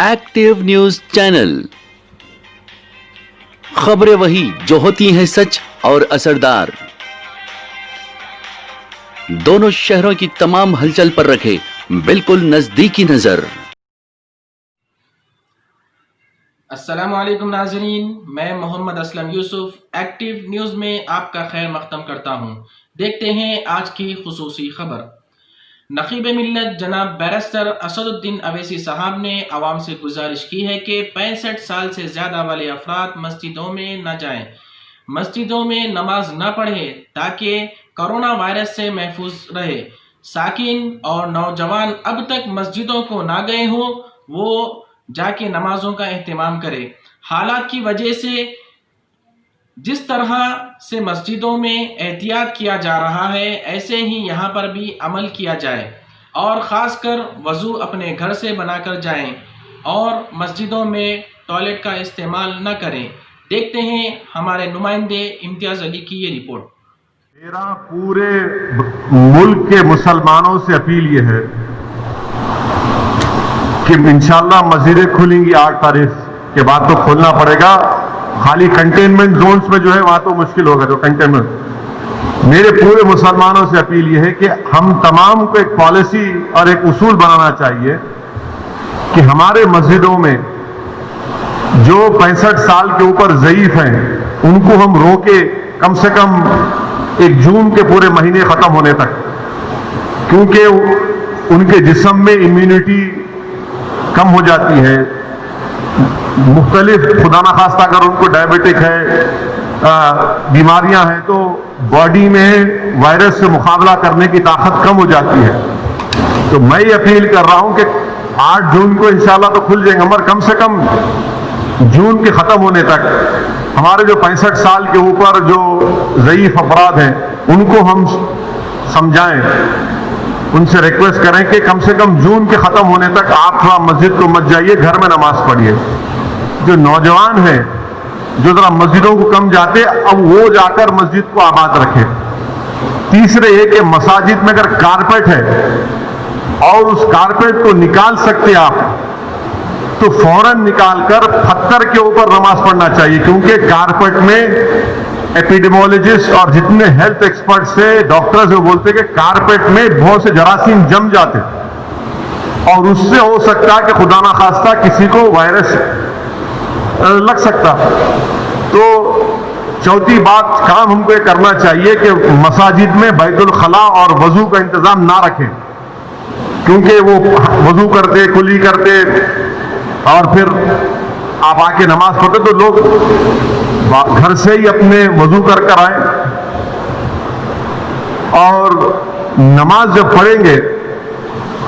Active news channel, خبریں وہی جو ہوتی ہیں سچ اور اثردار، دونوں شہروں کی تمام ہلچل پر رکھے بالکل نزدیکی نظر۔ السلام علیکم ناظرین، میں محمد اسلم یوسف ایکٹیو نیوز میں آپ کا خیر مقدم کرتا ہوں۔ دیکھتے ہیں آج کی خصوصی خبر۔ نقیب ملت جناب بیرسٹر اسد الدین اویسی صاحب نے عوام سے گزارش کی ہے کہ 65 سال سے زیادہ والے افراد مسجدوں میں نہ جائیں، مسجدوں میں نماز نہ پڑھیں تاکہ کرونا وائرس سے محفوظ رہے۔ ساکن اور نوجوان اب تک مسجدوں کو نہ گئے ہوں وہ جا کے نمازوں کا اہتمام کرے۔ حالات کی وجہ سے جس طرح سے مسجدوں میں احتیاط کیا جا رہا ہے ایسے ہی یہاں پر بھی عمل کیا جائے، اور خاص کر وضو اپنے گھر سے بنا کر جائیں اور مسجدوں میں ٹوائلٹ کا استعمال نہ کریں۔ دیکھتے ہیں ہمارے نمائندے امتیاز علی کی یہ رپورٹ۔ میرا پورے ملک کے مسلمانوں سے اپیل یہ ہے کہ انشاءاللہ مسجدیں کھلیں گی 8 تاریخ کے بعد، تو کھولنا پڑے گا۔ خالی کنٹینمنٹ زونز میں جو ہے وہاں تو مشکل ہوگا، جو کنٹینمنٹ۔ میرے پورے مسلمانوں سے اپیل یہ ہے کہ ہم تمام کو ایک پالیسی اور ایک اصول بنانا چاہیے کہ ہمارے مسجدوں میں جو 65 سال کے اوپر ضعیف ہیں ان کو ہم روکے کم سے کم 1 جون کے پورے مہینے ختم ہونے تک، کیونکہ ان کے جسم میں امیونٹی کم ہو جاتی ہے۔ مختلف خدا نخواستہ اگر ان کو ڈائبٹک ہے، بیماریاں ہیں، تو باڈی میں وائرس سے مقابلہ کرنے کی طاقت کم ہو جاتی ہے۔ تو میں یہ اپیل کر رہا ہوں کہ 8 جون کو انشاءاللہ تو کھل جائیں گے، مگر کم سے کم جون کے ختم ہونے تک ہمارے جو 65 سال کے اوپر جو ضعیف افراد ہیں ان کو ہم سمجھائیں، ان سے ریکویسٹ کریں کہ کم سے کم جون کے ختم ہونے تک آپ تھوڑا مسجد کو مت جائیے، گھر میں نماز پڑھیے۔ جو نوجوان ہیں جو ذرا مسجدوں کو کم جاتے، اب وہ جا کر مسجد کو آباد رکھے۔ تیسرے یہ کہ مساجد میں اگر کارپیٹ ہے اور اس کارپیٹ کو نکال سکتے آپ تو فوراً نکال کر پتھر کے اوپر نماز پڑھنا چاہیے، کیونکہ کارپیٹ میں ایپیڈیمولوجسٹ اور جتنے ہیلتھ ایکسپرٹ سے ڈاکٹرز وہ بولتے کہ کارپیٹ میں بہت سے جراثیم جم جاتے اور اس سے ہو سکتا کہ خدا نخواستہ کسی کو وائرس لگ سکتا۔ تو چوتھی بات کام ہم کو یہ کرنا چاہیے کہ مساجد میں بیت الخلاء اور وضو کا انتظام نہ رکھیں، کیونکہ وہ وضو کرتے کلی کرتے اور پھر آپ آ کے نماز پڑھتے، تو لوگ گھر سے ہی اپنے وضو کر آئیں، اور نماز جب پڑھیں گے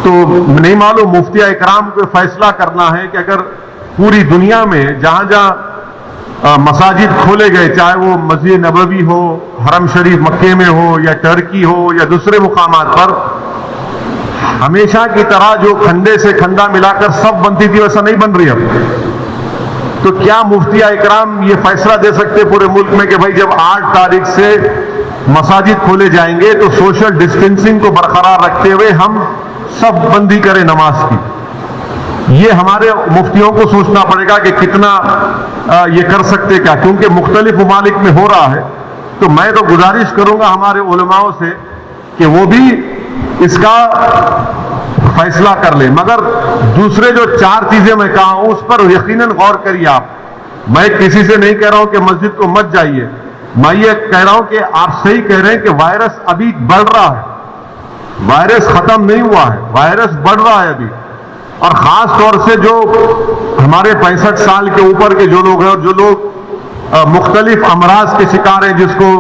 تو نہیں معلوم مفتی اکرام کو فیصلہ کرنا ہے کہ اگر پوری دنیا میں جہاں جہاں مساجد کھولے گئے، چاہے وہ مسجد نبوی ہو، حرم شریف مکے میں ہو، یا ٹرکی ہو، یا دوسرے مقامات پر، ہمیشہ کی طرح جو کھنڈے سے کھنڈا ملا کر سب بنتی تھی ویسا نہیں بن رہی اب۔ تو کیا مفتی اکرام یہ فیصلہ دے سکتے پورے ملک میں کہ بھائی جب 8 تاریخ سے مساجد کھولے جائیں گے تو سوشل ڈسٹینسنگ کو برقرار رکھتے ہوئے ہم سب بندی کریں نماز کی؟ یہ ہمارے مفتیوں کو سوچنا پڑے گا کہ کتنا یہ کر سکتے کیا، کیونکہ مختلف ممالک میں ہو رہا ہے۔ تو میں تو گزارش کروں گا ہمارے علماء سے کہ وہ بھی اس کا فیصلہ کر لیں، مگر دوسرے جو 4 چیزیں میں کہا ہوں اس پر یقیناً غور کریے آپ۔ میں کسی سے نہیں کہہ رہا ہوں کہ مسجد کو مت جائیے، میں یہ کہہ رہا ہوں کہ آپ صحیح کہہ رہے ہیں کہ وائرس ابھی بڑھ رہا ہے، وائرس ختم نہیں ہوا ہے، وائرس بڑھ رہا ہے ابھی، اور خاص طور سے جو ہمارے 65 سال کے اوپر کے جو لوگ ہیں اور جو لوگ مختلف امراض کے شکار ہیں، جس کو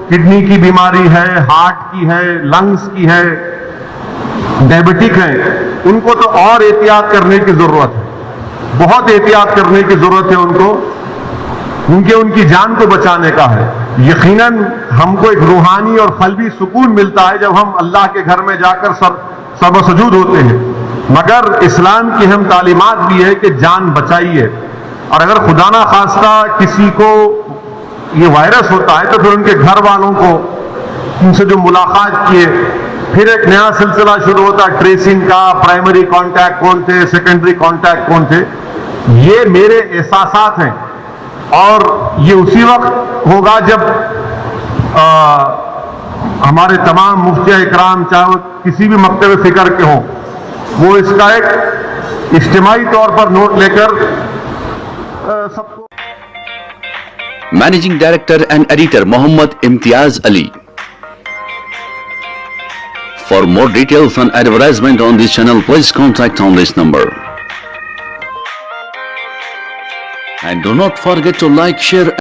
کڈنی کی بیماری ہے، ہارٹ کی ہے، لنگز کی ہے، ڈائبٹک ہیں، ان کو تو اور احتیاط کرنے کی ضرورت ہے، بہت احتیاط کرنے کی ضرورت ہے ان کو، کیونکہ ان کی جان کو بچانے کا ہے۔ یقیناً ہم کو ایک روحانی اور قلبی سکون ملتا ہے جب ہم اللہ کے گھر میں جا کر سر و سجود ہوتے ہیں، مگر اسلام کی اہم تعلیمات بھی ہے کہ جان بچائیے، اور اگر خدا نہ خواستہ کسی کو یہ وائرس ہوتا ہے تو پھر ان کے گھر والوں کو ان سے جو ملاقات کیے، پھر ایک نیا سلسلہ شروع ہوتا ہے ٹریسنگ کا، پرائمری کانٹیکٹ کون تھے، سیکنڈری کانٹیکٹ کون تھے، یہ میرے احساسات ہیں اور یہ اسی وقت ہوگا جب ہمارے تمام مفتیاء اکرام چاہے وہ کسی بھی مکتب فکر کے ہوں وہ اس کا ایک اجتماعی طور پر نوٹ لے کر سب کو Managing Director and Editor Mohammad Imtiaz Ali. For more details and advertisement on this channel, please contact on this number. And do not forget to like, share